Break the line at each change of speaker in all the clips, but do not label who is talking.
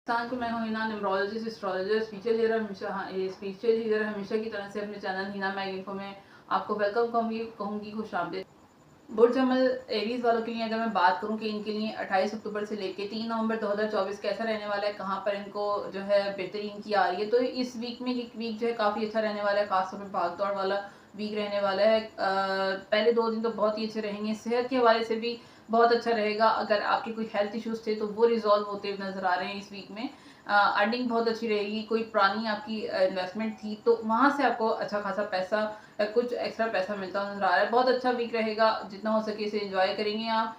मैं हूँ Hina numerologist, astrologer, spiritual healer हमेशा। हाँ, ये स्पिरिचुअल हीलर हमेशा की तरह से अपने चैनल हिना मैग इन्फो में आपको वेलकम कहूँगी खुशामदीद। बुर्ज अमल एरीज वालों के लिए अगर मैं बात करूं कि इनके लिए 28 अक्टूबर से लेके 3 नवंबर 2024 कैसा रहने वाला है, कहां पर इनको जो है बेहतरी इनकी आ रही है, तो इस वीक में एक वीक जो है काफ़ी अच्छा रहने वाला है। खासतौर पर भाग दौड़ वाला वीक रहने वाला है। पहले 2 दिन तो बहुत ही अच्छे रहेंगे, सेहत के हवाले से भी बहुत अच्छा रहेगा। अगर आपके कोई हेल्थ इश्यूज थे तो वो रिजॉल्व होते हुए नजर आ रहे हैं इस वीक में। अर्निंग बहुत अच्छी रहेगी। कोई पुरानी आपकी इन्वेस्टमेंट थी तो वहां से आपको अच्छा खासा पैसा, कुछ एक्स्ट्रा पैसा मिलता नजर आ रहा है। बहुत अच्छा वीक रहेगा, जितना हो सके इसे एंजॉय करेंगे आप,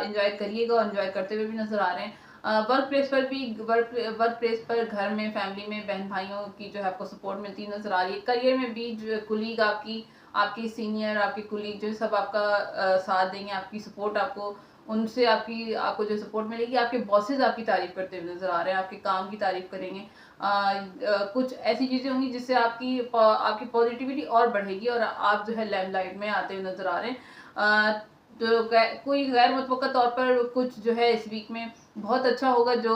एंजॉय करिएगा और एंजॉय करते हुए भी नजर आ रहे हैं। वर्क प्लेस पर भी, वर्क प्लेस पर, घर में, फैमिली में बहन भाइयों की जो है आपको सपोर्ट मिलती नजर आ रही है। करियर में भी जो कुलीग आपकी, आपकी सीनियर, आपके कुलीग जो सब आपका साथ देंगे, आपकी सपोर्ट, आपको उनसे आपको जो सपोर्ट मिलेगी। आपके बॉसेस आपकी तारीफ करते हुए नजर आ रहे हैं, आपके काम की तारीफ करेंगे। कुछ ऐसी चीजें होंगी जिससे आपकी पॉजिटिविटी और बढ़ेगी और आप जो है लाइमलाइट में आते हुए नजर आ रहे हैं। तो कोई गैर मुतवक्का तौर पर कुछ जो है इस वीक में बहुत अच्छा होगा, जो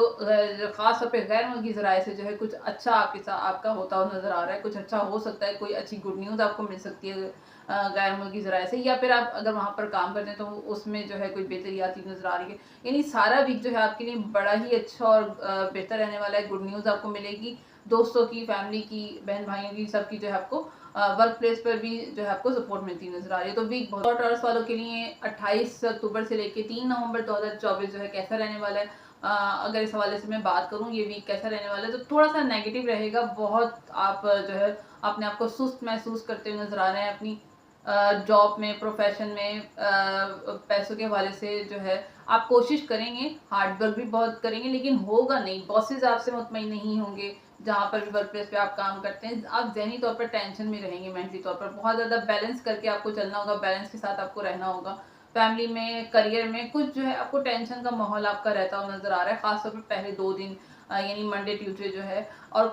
खास तौर पे गैर मुल्की ज़राए से जो है कुछ अच्छा आपके साथ आपका होता हुआ नजर आ रहा है। कुछ अच्छा हो सकता है, कोई अच्छी गुड न्यूज़ आपको मिल सकती है गैर मुल्की ज़राए से, या फिर आप अगर वहाँ पर काम करते हैं तो उसमें जो है कोई बेहतरी आती नजर आ रही है। यानी सारा वीक जो है आपके लिए बड़ा ही अच्छा और बेहतर रहने वाला है। गुड न्यूज़ आपको मिलेगी, दोस्तों की, फैमिली की, बहन भाइयों की, सबकी जो है आपको वर्क प्लेस पर भी जो है आपको सपोर्ट मिलती नजर आ रही है। तो वीक बहुत टॉर्स वालों के लिए 28 अक्टूबर से लेके 3 नवंबर 2024 जो है कैसा रहने वाला है। अगर इस हवाले से मैं बात करूं ये वीक कैसा रहने वाला है, तो थोड़ा सा नेगेटिव रहेगा। बहुत आप जो है अपने आप को सुस्त महसूस करते हुए नजर आ रहे हैं अपनी जॉब में, प्रोफेशन में, पैसों के हवाले से जो है आप कोशिश करेंगे, हार्डवर्क भी बहुत करेंगे, लेकिन होगा नहीं। बॉसेज आपसे मुतमईन नहीं होंगे। जहाँ पर भी वर्क प्लेस पे आप काम करते हैं, आप जहनी तौर पर टेंशन में रहेंगे, मेंटली तौर पर बहुत ज़्यादा बैलेंस करके आपको चलना होगा, बैलेंस के साथ आपको रहना होगा। फैमिली में, करियर में कुछ जो है आपको टेंशन का माहौल आपका रहता हुआ नजर आ रहा है, खासतौर पर पहले 2 दिन, यानी मंडे ट्यूसडे जो है। और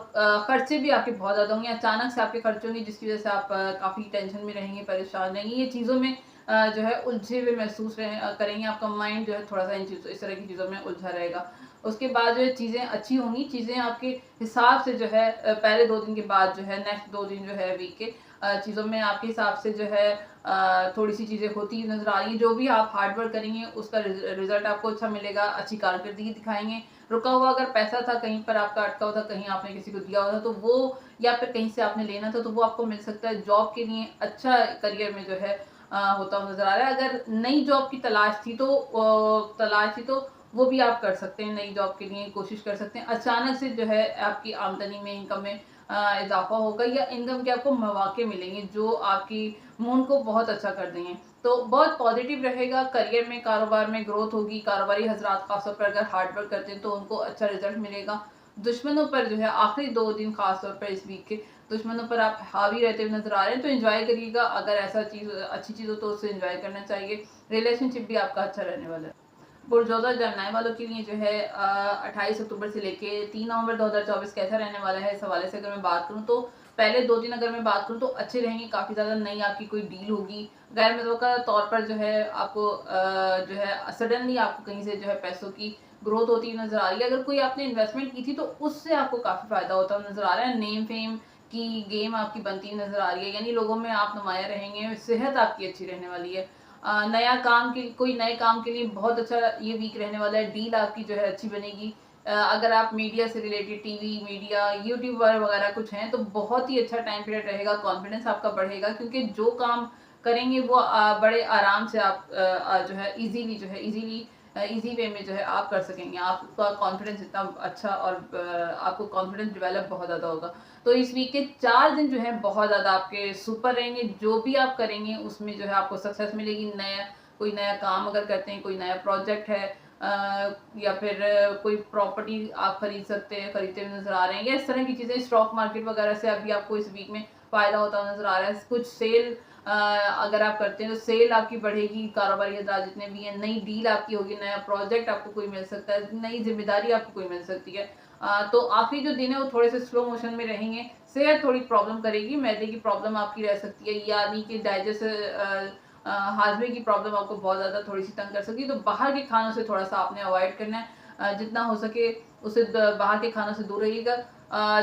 खर्चे भी आपके बहुत ज़्यादा होंगे, अचानक से आपके खर्चे होंगे, जिसकी वजह से आप काफ़ी टेंशन में रहेंगे, परेशान रहेंगे। ये चीज़ों में जो है उलझे हुए महसूस करेंगे। आपका माइंड जो है थोड़ा सा इस तरह की चीज़ों में उलझा रहेगा। उसके बाद जो है चीज़ें अच्छी होंगी, चीज़ें आपके हिसाब से जो है पहले 2 दिन के बाद जो है नेक्स्ट 2 दिन जो है वीक के चीज़ों में आपके हिसाब से जो है थोड़ी सी चीज़ें होती नजर आ रही हैं। जो भी आप हार्डवर्क करेंगे उसका रिजल्ट आपको अच्छा मिलेगा, अच्छी कारकर्दगी दिखाएंगे। रुका हुआ अगर पैसा था, कहीं पर आपका अटका हुआ था, कहीं आपने किसी को दिया हुआ था तो वो, या फिर कहीं से आपने लेना था तो वो आपको मिल सकता है। जॉब के लिए अच्छा करियर में जो है होता हुआ नजर आ रहा है। अगर नई जॉब की तलाश थी तो वो भी आप कर सकते हैं, नई जॉब के लिए कोशिश कर सकते हैं। अचानक से जो है आपकी आमदनी में, इनकम में इजाफा होगा, या इनकम के आपको मौके मिलेंगे जो आपकी मूड को बहुत अच्छा कर देंगे। तो बहुत पॉजिटिव रहेगा। करियर में, कारोबार में ग्रोथ होगी। कारोबारी हजरात खासतौर पर अगर हार्डवर्क करते हैं तो उनको अच्छा रिजल्ट मिलेगा। दुश्मनों पर जो है आखिरी 2 दिन खासतौर पर इस वीक के दुश्मनों पर आप हावी रहते हुए नजर आ रहे हैं, तो एंजॉय करिएगा। अगर ऐसा चीज़ अच्छी चीज़ हो तो उससे एंजॉय करना चाहिए। रिलेशनशिप भी आपका अच्छा रहने वाला है। बुलडोजर जमनाई वालों के लिए जो है 28 अक्टूबर से लेके 3 नवंबर 2024 कैसा रहने वाला है, इस हवाले से अगर मैं बात करूं तो पहले 2 दिन अगर मैं बात करूं तो अच्छे रहेंगे। काफ़ी ज़्यादा नई आपकी कोई डील होगी, गैर मुतवक्का तौर पर जो है आपको जो है सडनली आपको कहीं से जो है पैसों की ग्रोथ होती नजर आ रही है। अगर कोई आपने इन्वेस्टमेंट की थी तो उससे आपको काफ़ी फायदा होता हुआ नजर आ रहा है। नेम फेम की गेम आपकी बनती नजर आ रही है, यानी लोगों में आप नुमाया रहेंगे। सेहत आपकी अच्छी रहने वाली है। नया काम के कोई नए काम के लिए बहुत अच्छा ये वीक रहने वाला है। डील आपकी जो है अच्छी बनेगी। अगर आप मीडिया से रिलेटेड, टीवी, मीडिया, यूट्यूबर वगैरह कुछ हैं तो बहुत ही अच्छा टाइम पीरियड रहेगा। कॉन्फिडेंस आपका बढ़ेगा, क्योंकि जो काम करेंगे वो बड़े आराम से आप जो है इजीली इजी वे में जो है आप कर सकेंगे। आपका कॉन्फिडेंस इतना अच्छा और आपको कॉन्फिडेंस डेवलप बहुत ज़्यादा होगा। तो इस वीक के 4 दिन जो है बहुत ज़्यादा आपके सुपर रहेंगे। जो भी आप करेंगे उसमें जो है आपको सक्सेस मिलेगी। कोई नया काम अगर करते हैं, कोई नया प्रोजेक्ट है, या फिर कोई प्रॉपर्टी आप खरीदते हुए नजर आ रहे हैं, या इस तरह की चीज़ें, स्टॉक मार्केट वगैरह से अभी आपको इस वीक में फ़ायदा होता हुआ नजर आ रहा है। कुछ सेल अगर आप करते हैं तो सेल आपकी बढ़ेगी। कारोबारी हजरात जितने भी हैं, नई डील आपकी होगी, नया प्रोजेक्ट आपको कोई मिल सकता है, नई जिम्मेदारी आपको कोई मिल सकती है। तो आखिरी जो दिन है वो थोड़े से स्लो मोशन में रहेंगे। सेहत थोड़ी प्रॉब्लम करेगी, मैदे की प्रॉब्लम आपकी रह सकती है, यानी कि डाइजेस्ट हाजमे की प्रॉब्लम आपको बहुत ज़्यादा थोड़ी सी तंग कर सकती है। तो बाहर के खानों से थोड़ा सा आपने अवॉइड करना है। जितना हो सके उसे बाहर के खानों से दूर रहिएगा।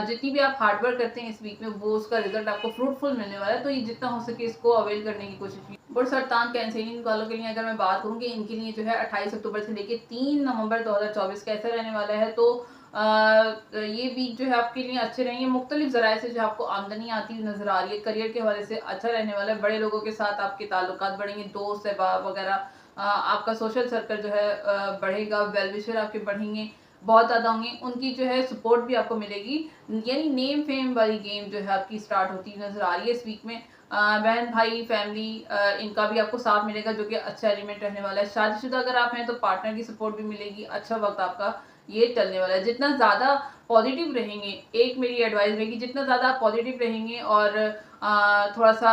जितनी भी आप हार्ड वर्क करते हैं इस वीक में वो उसका रिजल्ट आपको फ्रूटफुल मिलने वाला है, तो ये जितना हो सके इसको अवेल करने की कोशिश कीजिए। बुध सरतान कैंसरियन वालों के लिए अगर मैं बात करूँ कि इनके लिए जो है 28 अक्टूबर से लेकर 3 नवंबर 2024 कैसा रहने वाला है, तो ये वीक जो है आपके लिए अच्छे रहेंगे। मुख्तलिफ ज़राए से जो आपको आमदनी आती हुई नजर आ रही है, करियर के हवाले से अच्छा रहने वाला है। बड़े लोगों के साथ आपके ताल्लुकात बढ़ेंगे, दोस्त अहबाब वगैरह, आपका सोशल सर्कल जो है बढ़ेगा, वेल विशर आपके बढ़ेंगे, बहुत ज़्यादा होंगे, उनकी जो है सपोर्ट भी आपको मिलेगी। यानी नेम फेम वाली गेम जो है आपकी स्टार्ट होती नजर आ रही है इस वीक में। बहन भाई फैमिली इनका भी आपको साथ मिलेगा, जो कि अच्छा एलिमेंट रहने वाला है। शादीशुदा अगर आप हैं तो पार्टनर की सपोर्ट भी मिलेगी, अच्छा वक्त आपका ये चलने वाला है। जितना ज़्यादा पॉजिटिव रहेंगे, एक मेरी एडवाइस रहेगी, जितना ज़्यादा आप पॉजिटिव रहेंगे और थोड़ा सा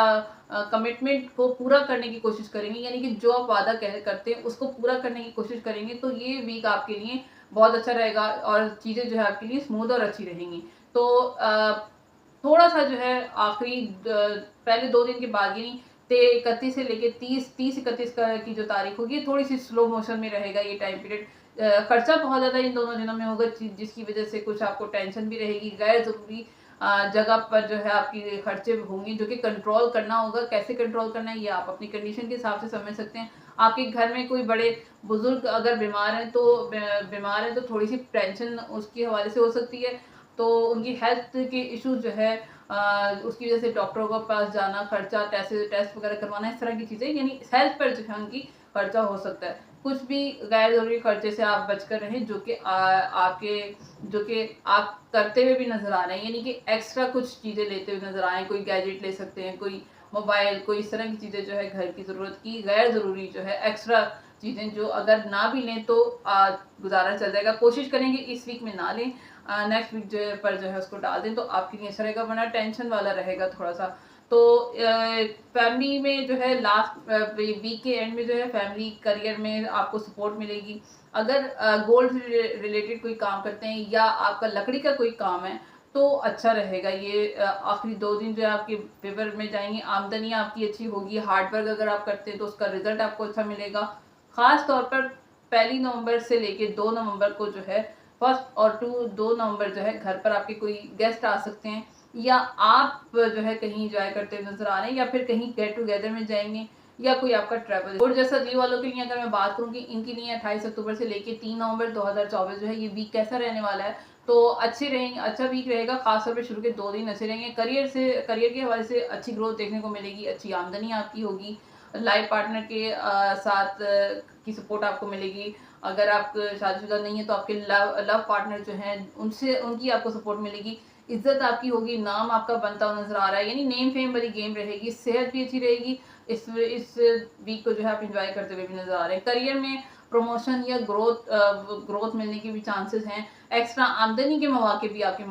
कमिटमेंट को पूरा करने की कोशिश करेंगे, यानी कि जो आप वादा करते हैं उसको पूरा करने की कोशिश करेंगे, तो ये वीक आपके लिए बहुत अच्छा रहेगा और चीज़ें जो है आपके लिए स्मूथ और अच्छी रहेंगी। तो थोड़ा सा जो है आखिरी पहले 2 दिन के बाद, यानी 31 से लेके 30-31 की जो तारीख होगी, थोड़ी सी स्लो मोशन में रहेगा ये टाइम पीरियड। खर्चा बहुत ज़्यादा इन दोनों दिनों में होगा, जिसकी वजह से कुछ आपको टेंशन भी रहेगी। गैर ज़रूरी जगह पर जो है आपकी खर्चे होंगे, जो कि कंट्रोल करना होगा। कैसे कंट्रोल करना है ये आप अपनी कंडीशन के हिसाब से समझ सकते हैं। आपके घर में कोई बड़े बुजुर्ग अगर बीमार है तो थोड़ी सी टेंशन उसके हवाले से हो सकती है, तो उनकी हेल्थ के इश्यूज जो है उसकी वजह से डॉक्टरों के पास जाना, खर्चा, टेस्ट वगैरह करवाना, इस तरह की चीज़ें, यानी हेल्थ पर जो है उनकी खर्चा हो सकता है। कुछ भी गैर ज़रूरी खर्चे से आप बचकर रहें, जो कि आप करते हुए भी नज़र आ रहे हैं, यानी कि एक्स्ट्रा कुछ चीज़ें लेते हुए नज़र आए। कोई गैजेट ले सकते हैं, कोई मोबाइल, कोई इस तरह की चीज़ें जो है घर की ज़रूरत की, गैर ज़रूरी जो है एक्स्ट्रा चीज़ें जो अगर ना भी लें तो गुजारा चल जाएगा। कोशिश करेंगे इस वीक में ना लें, नेक्स्ट वीक पर जो है उसको डाल दें, तो आपके लिए अच्छा रहेगा, वरना टेंशन वाला रहेगा थोड़ा सा। तो फैमिली में जो है लास्ट वीक के एंड में जो है फैमिली करियर में आपको सपोर्ट मिलेगी। अगर गोल्ड रिलेटेड कोई काम करते हैं या आपका लकड़ी का कोई काम है तो अच्छा रहेगा। ये आखिरी 2 दिन जो है आपके फेवर में जाएंगे, आमदनी आपकी अच्छी होगी। हार्ड वर्क अगर आप करते हैं तो उसका रिजल्ट आपको अच्छा मिलेगा। खास तौर पर 1 नवंबर से लेके 2 नवंबर को जो है, 2 नवंबर जो है घर पर आपके कोई गेस्ट आ सकते हैं, या आप जो है कहीं एंजॉय करते हुए नजर आ रहे हैं, या फिर कहीं गेट टुगेदर में जाएंगे, या कोई आपका ट्रैवल। और जैसा अगली वालों के लिए अगर मैं बात करूँ कि इनके लिए 28 अक्टूबर से लेके 3 नवंबर 2024 जो है ये वीक कैसा रहने वाला है, तो अच्छे रहेंगे, अच्छा वीक रहेगा। खासतौर पे शुरू के 2 दिन अच्छे रहेंगे। करियर के हवाले से अच्छी ग्रोथ देखने को मिलेगी, अच्छी आमदनी आपकी होगी। लाइफ पार्टनर के साथ की सपोर्ट आपको मिलेगी। अगर आप शादीशुदा नहीं है तो आपके लव पार्टनर जो हैं उनकी आपको सपोर्ट मिलेगी। इज्जत आपकी होगी, नाम आपका बनता हुआ नजर आ रहा है, यानी नेम फेम वाली गेम रहेगी। सेहत भी अच्छी रहेगी। इस वीक को जो है आप इंजॉय करते हुए भी नजर आ रहे हैं। करियर में प्रमोशन या ग्रोथ मिलने के भी चांसेस हैं। एक्स्ट्रा आमदनी के मौके भी आपके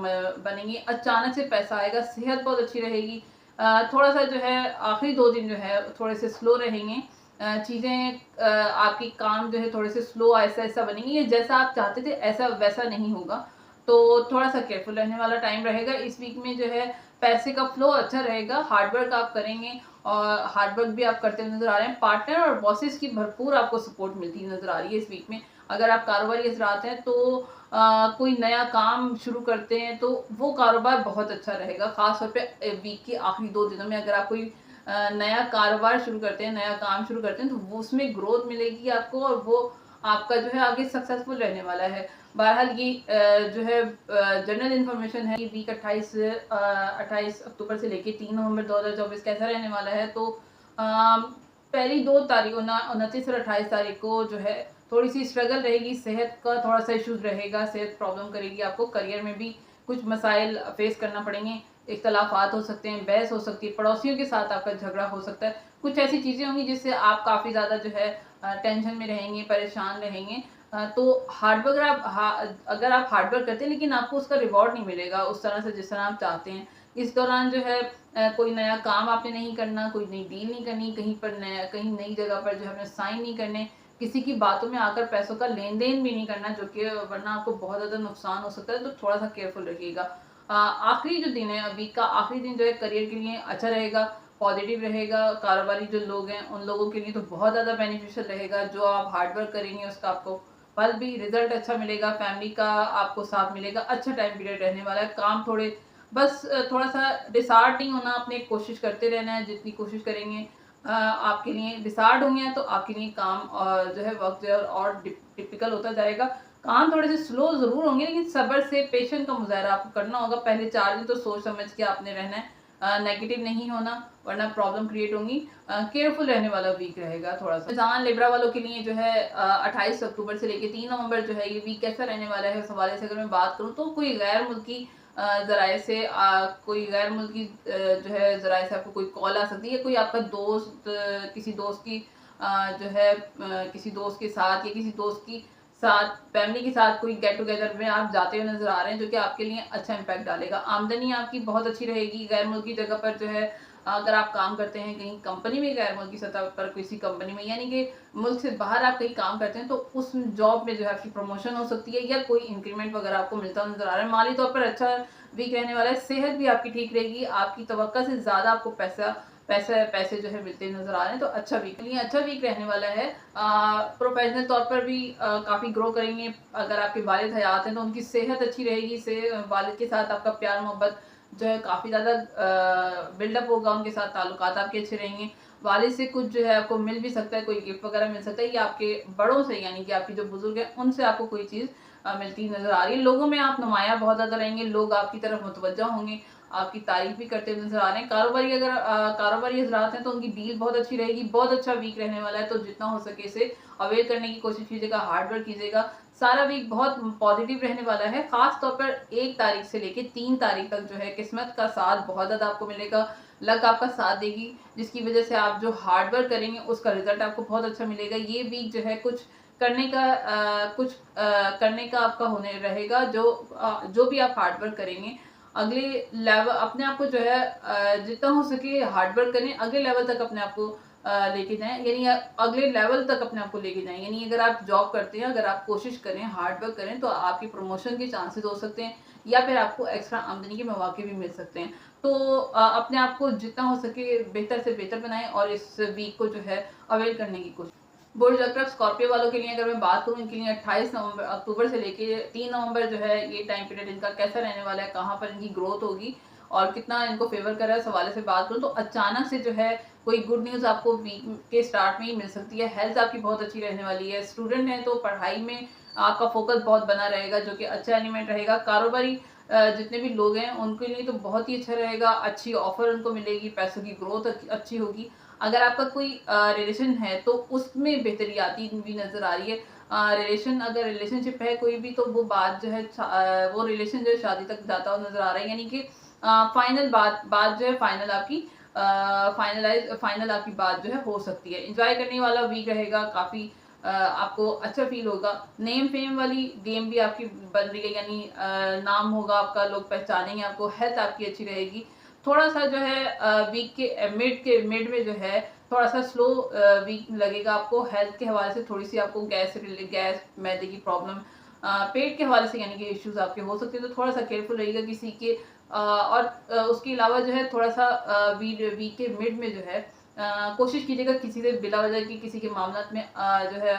बनेंगे। अचानक से पैसा आएगा। सेहत बहुत अच्छी रहेगी। थोड़ा सा जो है आखिरी 2 दिन जो है थोड़े से स्लो रहेंगे। चीज़ें आपकी काम जो है थोड़े से स्लो ऐसा ऐसा बनेंगी, ये जैसा आप चाहते थे ऐसा वैसा नहीं होगा, तो थोड़ा सा केयरफुल रहने वाला टाइम रहेगा। इस वीक में जो है पैसे का फ्लो अच्छा रहेगा। हार्ड वर्क आप करेंगे और हार्ड वर्क भी आप करते हुए नजर आ रहे हैं। पार्टनर और बॉसेस की भरपूर आपको सपोर्ट मिलती हुई नजर आ रही है इस वीक में। अगर आप कारोबारी हजरात हैं तो कोई नया काम शुरू करते हैं तो वो कारोबार बहुत अच्छा रहेगा। खासतौर पे वीक के आखिरी 2 दिनों में अगर आप कोई नया कारोबार शुरू करते हैं, नया काम शुरू करते हैं, तो वो उसमें ग्रोथ मिलेगी आपको, और वो आपका जो है आगे सक्सेसफुल रहने वाला है। बहरहाल ये जो है जनरल इन्फॉर्मेशन है। वीक 28 अक्टूबर से लेके 3 नवंबर 2024 कैसा रहने वाला है, तो पहली 2 तारीख 29 और 28 तारीख को जो है थोड़ी सी स्ट्रगल रहेगी। सेहत का थोड़ा सा इशूज रहेगा, सेहत प्रॉब्लम करेगी आपको। करियर में भी कुछ मसाइल फेस करना पड़ेंगे। इख्तलाफात हो सकते हैं, बहस हो सकती है, पड़ोसियों के साथ आपका झगड़ा हो सकता है। कुछ ऐसी चीज़ें होंगी जिससे आप काफ़ी ज़्यादा जो है टेंशन में रहेंगे, परेशान रहेंगे। तो अगर आप हार्ड वर्क करते हैं लेकिन आपको उसका रिवॉर्ड नहीं मिलेगा उस तरह से जिस तरह आप चाहते हैं। इस दौरान जो है कोई नया काम आपने नहीं करना, कोई नई डील नहीं करनी, कहीं नई जगह पर जो है आपने साइन नहीं करने, किसी की बातों में आकर पैसों का लेन देन भी नहीं करना, जो कि वरना आपको बहुत ज़्यादा नुकसान हो सकता है। तो थोड़ा सा केयरफुल रखिएगा। आखिरी जो दिन है, वीक का आखिरी दिन जो है करियर के लिए अच्छा रहेगा, पॉजिटिव रहेगा। कारोबारी जो लोग हैं उन लोगों के लिए तो बहुत ज़्यादा बेनिफिशियल रहेगा। जो आप हार्ड वर्क करेंगे उसका आपको फल भी, रिजल्ट अच्छा मिलेगा, फैमिली का आपको साथ मिलेगा, अच्छा टाइम पीरियड रहने वाला है। काम थोड़े बस थोड़ा सा डिसहार्ड नहीं होना, अपने कोशिश करते रहना है, जितनी कोशिश करेंगे आपके लिए डिसहार्ड होंगे तो आपके लिए काम जो है वर्क जो है और टिपिकल होता जाएगा। काम थोड़े से स्लो ज़रूर होंगे, लेकिन सब्र से पेशेंस का मुज़ाहरा आपको करना होगा। पहले 4 दिन तो सोच समझ के आपने रहना है, नेगेटिव नहीं होना, वरना प्रॉब्लम क्रिएट होंगी। केयरफुल रहने वाला वीक रहेगा थोड़ा सा। मिज़ान लिब्रा वालों के लिए जो है 28 अक्टूबर से लेके 3 नवंबर जो है ये वीक कैसा रहने वाला है, उस हवाले से अगर मैं बात करूँ तो कोई गैर मुल्की ज़राए से कोई गैर मुल्की जो है ज़राए से आपको कोई कॉल आ सकती है, कोई आपका दोस्त किसी दोस्त की जो है किसी दोस्त के साथ या किसी दोस्त की साथ फैमिली के साथ कोई गेट टुगेदर में आप जाते हुए नजर आ रहे हैं, जो कि आपके लिए अच्छा इम्पैक्ट डालेगा। आमदनी आपकी बहुत अच्छी रहेगी गैर मुल्की जगह पर जो है। अगर आप काम करते हैं कहीं कंपनी में, गैर मुल्की सतह पर किसी कंपनी में, यानी कि मुल्क से बाहर आप कहीं काम करते हैं, तो उस जॉब में जो है आपकी प्रमोशन हो सकती है या कोई इंक्रीमेंट वगैरह आपको मिलता नजर आ रहा है। माली तौर पर अच्छा वीक रहने वाला है। सेहत भी आपकी ठीक रहेगी, आपकी तवक्का से ज़्यादा आपको पैसे जो है मिलते नजर आ रहे हैं, तो अच्छा वीक रहने वाला है। प्रोफेशनल तौर पर भी काफ़ी ग्रो करेंगे। अगर आपके वालिद हयात हैं तो उनकी सेहत अच्छी रहेगी, से वालिद के साथ आपका प्यार मोहब्बत जो है काफ़ी ज़्यादा बिल्डअप होगा, उनके साथ ताल्लुकात आपके अच्छे रहेंगे। वालिद से कुछ जो है आपको मिल भी सकता है, कोई गिफ्ट वगैरह मिल सकता है, या आपके बड़ों से यानी कि आपके जो बुजुर्ग हैं उनसे आपको कोई चीज़ मिलती नजर आ रही है। लोगों में आप नुमाया बहुत ज़्यादा रहेंगे, लोग आपकी तरफ मुतवज्जा होंगे, आपकी तारीफ भी करते हुए नजर आ रहे हैं। कारोबारी हजरात हैं तो उनकी डील बहुत अच्छी रहेगी, बहुत अच्छा वीक रहने वाला है, तो जितना हो सके इसे अवेयर करने की कोशिश कीजिएगा, हार्ड वर्क कीजिएगा। सारा वीक बहुत पॉजिटिव रहने वाला है। खास तौर पर 1 तारीख से लेके 3 तारीख तक जो है किस्मत का साथ बहुत ज़्यादा आपको मिलेगा, लक आपका साथ देगी, जिसकी वजह से आप जो हार्ड वर्क करेंगे उसका रिजल्ट आपको बहुत अच्छा मिलेगा। ये वीक जो है कुछ करने का आपका होने रहेगा, जो भी आप हार्ड वर्क करेंगे अगले लेवल अपने आप को जो है जितना हो सके हार्ड वर्क करें, अगले लेवल तक अपने आप को लेके जाएं, यानी अगले लेवल तक अपने आप को लेके जाएं। यानी अगर आप जॉब करते हैं, अगर आप कोशिश करें, हार्ड वर्क करें, तो आपकी प्रमोशन के चांसेस हो सकते हैं, या फिर आपको एक्स्ट्रा आमदनी के मौके भी मिल सकते हैं। तो अपने आप को जितना हो सके बेहतर से बेहतर बनाएं और इस वीक को जो है अवेल करने की कोशिश। बुर्ज अक्रब स्कॉर्पियो वालों के लिए अगर मैं बात करूं, इनके लिए 28 नवंबर अक्टूबर से लेके 3 नवंबर जो है ये टाइम पीरियड इनका कैसा रहने वाला है, कहाँ पर इनकी ग्रोथ होगी और कितना इनको फेवर कर रहा है, इस हवाले से बात करूं तो अचानक से जो है कोई गुड न्यूज़ आपको वीक के स्टार्ट में ही मिल सकती है। हेल्थ आपकी बहुत अच्छी रहने वाली है। स्टूडेंट हैं तो पढ़ाई में आपका फोकस बहुत बना रहेगा, जो कि अच्छा एलिमेंट रहेगा। कारोबारी जितने भी लोग हैं उनके लिए तो बहुत ही अच्छा रहेगा, अच्छी ऑफर उनको मिलेगी, पैसों की ग्रोथ अच्छी होगी। अगर आपका कोई रिलेशन है तो उसमें बेहतरी आती भी नज़र आ रही है। अगर रिलेशनशिप है कोई भी, तो वो बात जो है वो रिलेशन जो है शादी तक जाता हुआ नज़र आ रहा है, यानी कि फाइनल बात जो है फाइनल आपकी बात जो है हो सकती है। इंजॉय करने वाला वीक रहेगा, काफ़ी आपको अच्छा फील होगा। नेम फेम वाली गेम भी आपकी बन रही है, यानी नाम होगा आपका, लोग पहचानेंगे आपको। हेल्थ आपकी अच्छी रहेगी। थोड़ा सा जो है वीक के मिड में जो है थोड़ा सा स्लो वीक लगेगा आपको। हेल्थ के हवाले से थोड़ी सी आपको गैस मैदे की प्रॉब्लम, पेट के हवाले से यानी कि इश्यूज आपके हो सकते हैं, तो थोड़ा सा केयरफुल रहिएगा किसी के और उसके अलावा जो है थोड़ा सा वीक के मिड में जो है कोशिश कीजिएगा किसी से बिला वजह की किसी के मामला में जो है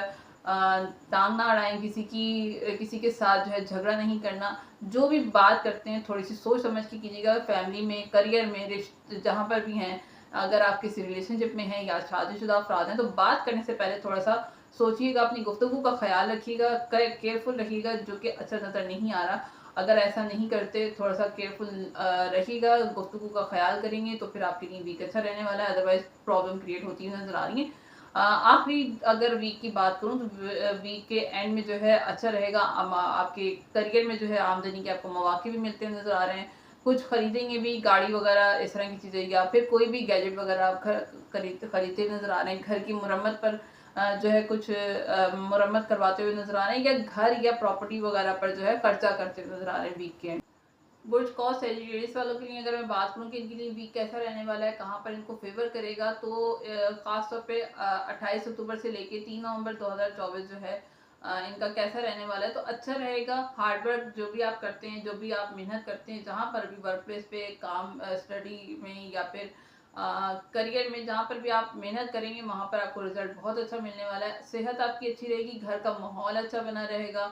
टांग ना अड़ाएं, किसी के साथ जो है झगड़ा नहीं करना। जो भी बात करते हैं थोड़ी सी सोच समझ के कीजिएगा। फैमिली में, करियर में, रिश्ते जहाँ पर भी हैं, अगर आप किसी रिलेशनशिप में हैं या शादीशुदा अफराद हैं, तो बात करने से पहले थोड़ा सा सोचिएगा, अपनी गुफ्तगू का ख्याल रखिएगा, केयरफुल रखिएगा, जो कि अच्छा नज़र नहीं आ रहा। अगर ऐसा नहीं करते, थोड़ा सा केयरफुल रहिएगा, गुफ्तगू का ख्याल करेंगे, तो फिर आपके लिए वीक अच्छा रहने वाला है। अदरवाइज प्रॉब्लम क्रिएट होती हुई नजर आ रही है। आखिरी अगर वीक की बात करूं तो वीक के एंड में जो है अच्छा रहेगा। आपके करियर में जो है आमदनी के आपको मौके भी मिलते नजर आ रहे हैं। कुछ खरीदेंगे भी, गाड़ी वगैरह इस तरह की चीज़ें, या फिर कोई भी गैजेट वगैरह आप खरीदते नजर आ रहे हैं। घर की मुरम्मत पर जो है कुछ मुरम्मत करवाते हुए नजर आ रहे हैं, या घर या प्रॉपर्टी वगैरह पर जो है खर्चा करते हुए नजर आ रहे हैं वीक के एंड। बुर्ज कॉस सेजिटेरियस वालों के लिए अगर मैं बात करूं कि इनके लिए वीक कैसा रहने वाला है, कहाँ पर इनको फेवर करेगा, तो खास तौर पे 28 अक्टूबर से लेके 3 नवंबर 2024 जो है इनका कैसा रहने वाला है, तो अच्छा रहेगा। हार्डवर्क जो भी आप करते हैं, जो भी आप मेहनत करते हैं, जहाँ पर भी वर्क प्लेस पे काम, स्टडी में, या फिर करियर में जहाँ पर भी आप मेहनत करेंगे वहाँ पर आपको रिजल्ट बहुत अच्छा मिलने वाला है। सेहत आपकी अच्छी रहेगी, घर का माहौल अच्छा बना रहेगा,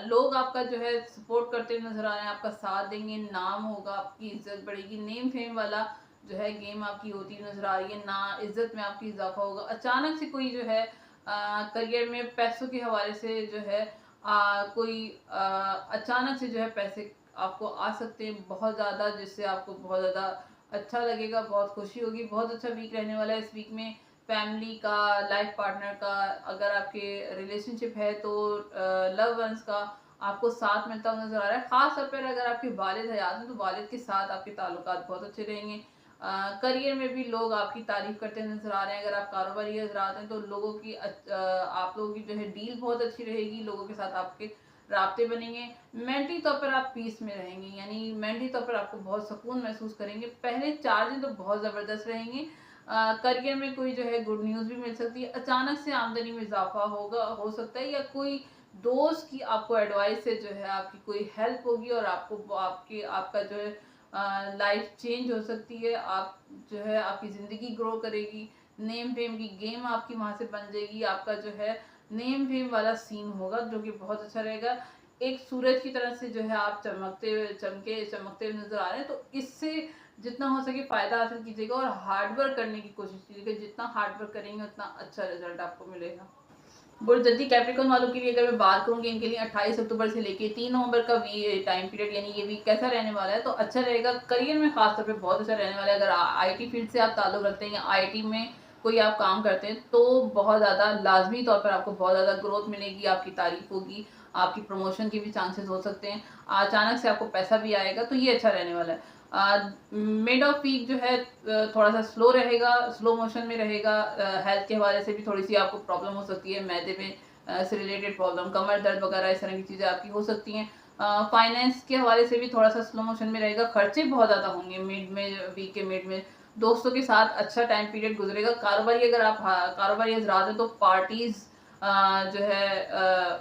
लोग आपका जो है सपोर्ट करते हुए नजर आ रहे हैं, आपका साथ देंगे, नाम होगा, आपकी इज्जत बढ़ेगी, नेम फेम वाला जो है गेम आपकी होती हुई नजर आ रही है, ना इज्जत में आपकी इजाफा होगा। अचानक से कोई जो है करियर में पैसों के हवाले से जो है कोई अचानक से जो है पैसे आपको आ सकते हैं बहुत ज़्यादा, जिससे आपको बहुत ज़्यादा अच्छा लगेगा, बहुत खुशी होगी। बहुत अच्छा वीक रहने वाला है। इस वीक में फैमिली का, लाइफ पार्टनर का, अगर आपके रिलेशनशिप है तो लव वंस का आपको साथ मिलता हुआ नजर आ रहा है। खास तौर पर अगर आपके वालिद हयात हैं तो वालिद के साथ आपके ताल्लुकात बहुत अच्छे रहेंगे। करियर में भी लोग आपकी तारीफ करते नजर आ रहे हैं। अगर आप कारोबारी हजरात हैं तो लोगों की आप लोगों की जो है डील बहुत अच्छी रहेगी, लोगों के साथ आपके राब्ते बनेंगे। मेंटली तौर पर आप पीस में रहेंगे, यानी मेंटली तौर पर आपको बहुत सुकून महसूस करेंगे। पहले 4 दिन तो बहुत ज़बरदस्त रहेंगे। करियर में कोई जो है गुड न्यूज़ भी मिल सकती है, अचानक से आमदनी में इजाफा होगा, हो सकता है, या कोई दोस्त की आपको एडवाइस से जो है आपकी कोई हेल्प होगी और आपको आपका जो है लाइफ चेंज हो सकती है। आप जो है आपकी ज़िंदगी ग्रो करेगी, नेम फेम की गेम आपकी वहाँ से बन जाएगी, आपका जो है नेम फेम वाला सीन होगा जो कि बहुत अच्छा रहेगा। एक सूरज की तरह से जो है आप चमकते हुए नजर आ रहे हैं, तो इससे जितना हो सके फायदा हासिल कीजिएगा और हार्ड वर्क करने की कोशिश कीजिएगा। जितना हार्ड वर्क करेंगे उतना अच्छा रिजल्ट आपको मिलेगा। बुर्जदी कैप्रिकॉन वालों के लिए अगर मैं बात करूंगी, इनके लिए 28 अक्टूबर से लेके 3 नवंबर का टाइम पीरियड, यानी ये वीक कैसा रहने वाला है, तो अच्छा रहेगा। करियर में खासतौर पे बहुत अच्छा रहने वाला है। अगर आईटी फील्ड से आप ताल्लुक रखते हैं या आईटी में कोई आप काम करते हैं तो बहुत ज़्यादा लाजमी तौर पर आपको बहुत ज़्यादा ग्रोथ मिलेगी, आपकी तारीफ होगी, आपकी प्रमोशन के भी चांसेस हो सकते हैं, अचानक से आपको पैसा भी आएगा, तो ये अच्छा रहने वाला है। मिड ऑफ वीक जो है थोड़ा सा स्लो रहेगा, स्लो मोशन में रहेगा। हेल्थ के हवाले से भी थोड़ी सी आपको प्रॉब्लम हो सकती है, मैदे में से रिलेटेड प्रॉब्लम, कमर दर्द वगैरह इस तरह की चीज़ें आपकी हो सकती हैं। फाइनेंस के हवाले से भी थोड़ा सा स्लो मोशन में रहेगा, खर्चे बहुत ज़्यादा होंगे मिड में, वीक के मिड में। दोस्तों के साथ अच्छा टाइम पीरियड गुजरेगा। कारोबारी अगर आप कारोबारी हजरात हैं तो पार्टीज जो है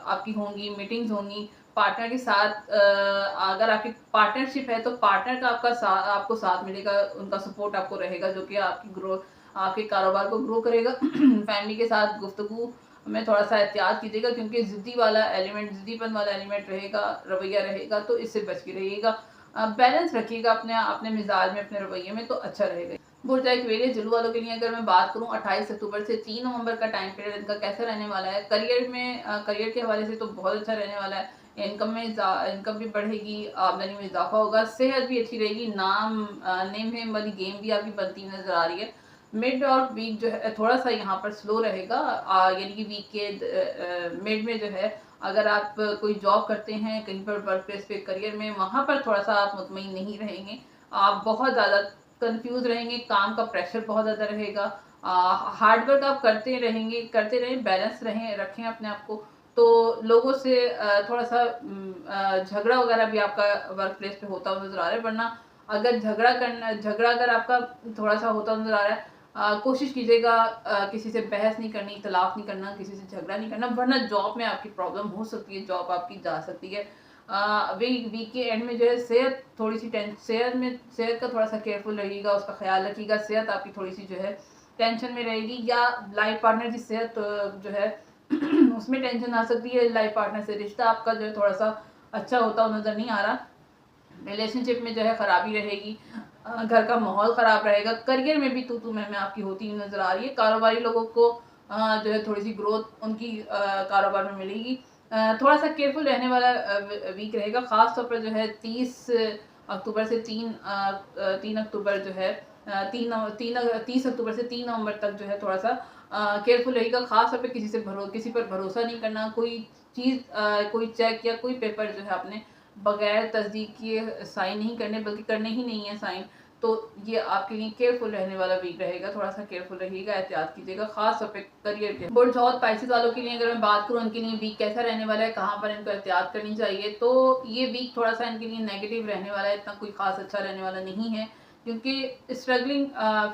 आपकी होंगी, मीटिंग्स होंगी पार्टनर के साथ। अगर आपकी पार्टनरशिप है तो पार्टनर का आपको साथ मिलेगा, उनका सपोर्ट आपको रहेगा, जो कि आपके कारोबार को ग्रो करेगा। फैमिली के साथ गुफ्तगू में थोड़ा सा एहतियात कीजिएगा, क्योंकि जिद्दीपन वाला एलिमेंट रहेगा, रवैया रहेगा, तो इससे बच के रहिएगा। बैलेंस रखिएगा अपने अपने मिजाज में, अपने रवैये में, तो अच्छा रहेगा। बुर्जा एक्वेरियस जल्लू वालों के लिए अगर मैं बात करूं, 28 अक्टूबर से 3 नवंबर का टाइम पीरियड इनका कैसा रहने वाला है। करियर के हवाले से तो बहुत अच्छा रहने वाला है। इनकम भी बढ़ेगी, आमदनी में इजाफा होगा, सेहत भी अच्छी रहेगी, नेम फेम वाली गेम भी आपकी बनती नजर आ रही है। मिड और वीक जो है थोड़ा सा यहाँ पर स्लो रहेगा, यानी कि वीक के मिड में जो है अगर आप कोई जॉब करते हैं कहीं पर वर्क प्लेस पे, करियर में, वहाँ पर थोड़ा सा आप मुतमईन नहीं रहेंगे, आप बहुत ज़्यादा कंफ्यूज रहेंगे, काम का प्रेशर बहुत ज़्यादा रहेगा। हार्ड वर्क आप करते रहें, बैलेंस रखें अपने आप को। तो लोगों से थोड़ा सा झगड़ा वगैरह भी आपका वर्क प्लेस पे होता हुआ नजर आ रहा है, वरना अगर झगड़ा अगर आपका थोड़ा सा होता नजर आ रहा है, कोशिश कीजिएगा किसी से बहस नहीं करनी, इख्तलाफ नहीं करना, किसी से झगड़ा नहीं करना, वरना जॉब में आपकी प्रॉब्लम हो सकती है, जॉब आपकी जा सकती है। वीक के एंड में जो है सेहत थोड़ी सी सेहत का थोड़ा सा केयरफुल रहिएगा, उसका ख्याल रखिएगा। सेहत आपकी थोड़ी सी जो है टेंशन में रहेगी, या लाइफ पार्टनर की सेहत जो है उसमें टेंशन आ सकती है। लाइफ पार्टनर से रिश्ता आपका जो है थोड़ा सा अच्छा होता हुआ नजर नहीं आ रहा, रिलेशनशिप में जो है खराबी रहेगी, घर का माहौल खराब रहेगा। करियर में भी तू मैं आपकी होती हुई नजर आ रही है। कारोबारी लोगों को जो है थोड़ी सी ग्रोथ उनकी कारोबार में मिलेगी। थोड़ा सा केयरफुल रहने वाला वीक रहेगा, खास तौर पर जो है 30 अक्टूबर से 3 अक्टूबर जो है 30 अक्टूबर से 3 नवंबर तक जो है थोड़ा सा केयरफुल रहेगा। खास तौर पे किसी पर भरोसा नहीं करना, कोई चेक या कोई पेपर जो है आपने बगैर तस्दीक किए साइन नहीं करने, बल्कि करने ही नहीं है साइन। तो ये आपके लिए केयरफुल रहने वाला वीक रहेगा, थोड़ा सा केयरफुल रहिएगा, एहतियात कीजिएगा, खास तौर पे करियर के। बुर्ज और पाइसेस वालों के लिए अगर मैं बात करूँ, उनके लिए वीक कैसा रहने वाला है, कहाँ पर इनको एहतियात करनी चाहिए, तो ये वीक थोड़ा सा इनके लिए नेगेटिव रहने वाला है, इतना कोई खास अच्छा रहने वाला नहीं है, क्योंकि स्ट्रगलिंग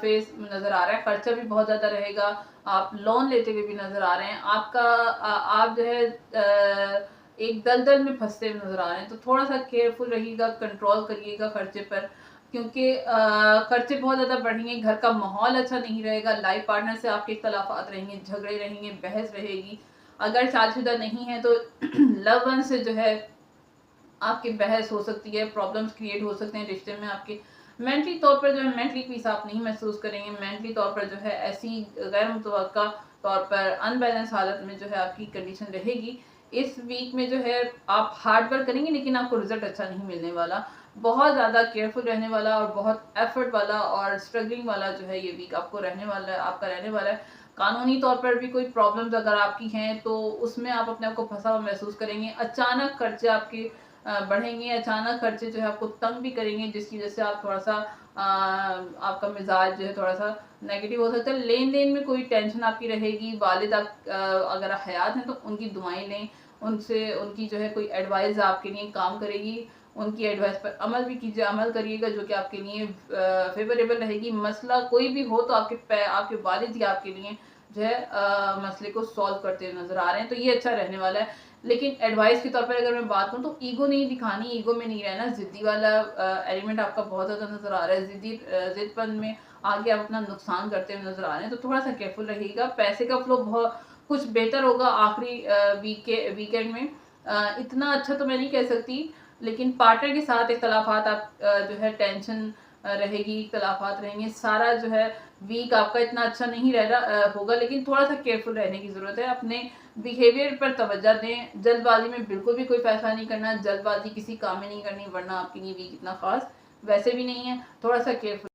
फेज नजर आ रहा है, खर्चा भी बहुत ज़्यादा रहेगा, आप लोन लेते हुए भी नजर आ रहे हैं, आप जो है एक दलदल में फंसते हुए नजर आ रहे हैं। तो थोड़ा सा केयरफुल रहिएगा, कंट्रोल करिएगा खर्चे पर। क्योंकि खर्चे बहुत ज़्यादा बढ़ेंगे, घर का माहौल अच्छा नहीं रहेगा, लाइफ पार्टनर से आपके इख्तलाफात रहेंगे, झगड़े रहेंगे, बहस रहेगी। अगर शादीशुदा नहीं है तो लव वन से जो है आपकी बहस हो सकती है, प्रॉब्लम्स क्रिएट हो सकते हैं रिश्ते में आपके। मेंटली तौर पर जो है मेंटली पीस आप नहीं महसूस करेंगे, मेंटली तौर पर जो है ऐसी गैर मुतवक्का तौर पर अनबैलेंस हालत में जो है आपकी कंडीशन रहेगी। इस वीक में जो है आप हार्ड वर्क करेंगे लेकिन आपको रिजल्ट अच्छा नहीं मिलने वाला। बहुत ज़्यादा केयरफुल रहने वाला और बहुत एफर्ट वाला और स्ट्रगलिंग वाला जो है ये वीक आपको रहने वाला है, आपका रहने वाला है। कानूनी तौर पर भी कोई प्रॉब्लम्स अगर आपकी हैं तो उसमें आप अपने आप को फंसा हुआ महसूस करेंगे। अचानक खर्चे आपके बढ़ेंगे, अचानक खर्चे जो है आपको तंग भी करेंगे, जिसकी वजह से आप थोड़ा-सा आपका मिज़ाज जो है थोड़ा-सा नेगेटिव हो सकता है। लेन-देन में कोई टेंशन आपकी रहेगी, वालिद अगर हयात हैं तो उनकी दुआएँ लें, उनसे उनकी जो है कोई एडवाइस आपके लिए काम करेगी, उनकी एडवाइस पर अमल भी कीजिए, अमल करिएगा जो कि आपके लिए फ़ेवरेबल रहेगी। मसला कोई भी हो तो आपके वालिद या आपके लिए जो है मसले को सॉल्व करते हुए नज़र आ रहे हैं, तो ये अच्छा रहने वाला है। लेकिन एडवाइस के तौर पर अगर मैं बात करूँ तो ईगो नहीं दिखानी, ईगो में नहीं रहना, ज़िद्दी वाला एलिमेंट आपका बहुत ज़्यादा नज़र आ रहा है, ज़िद्दपन में आगे आप अपना नुकसान करते हुए नज़र आ रहे हैं, तो थोड़ा-सा केयरफुल रहिएगा। पैसे का फ्लो बहुत कुछ बेहतर होगा आखिरी वीकेंड में। इतना अच्छा तो मैं नहीं कह सकती, लेकिन पार्टनर के साथ इख्तलाफात आप जो है टेंशन रहेगी, इख्तलाफात रहेंगे, सारा जो है वीक आपका इतना अच्छा नहीं होगा, लेकिन थोड़ा-सा केयरफुल रहने की ज़रूरत है। अपने बिहेवियर पर तवज्जो दें, जल्दबाज़ी में बिल्कुल भी कोई फ़ैसला नहीं करना, जल्दबाज़ी किसी काम में नहीं करनी, वरना आपके लिए वीक इतना ख़ास वैसे भी नहीं है, थोड़ा-सा केयरफुल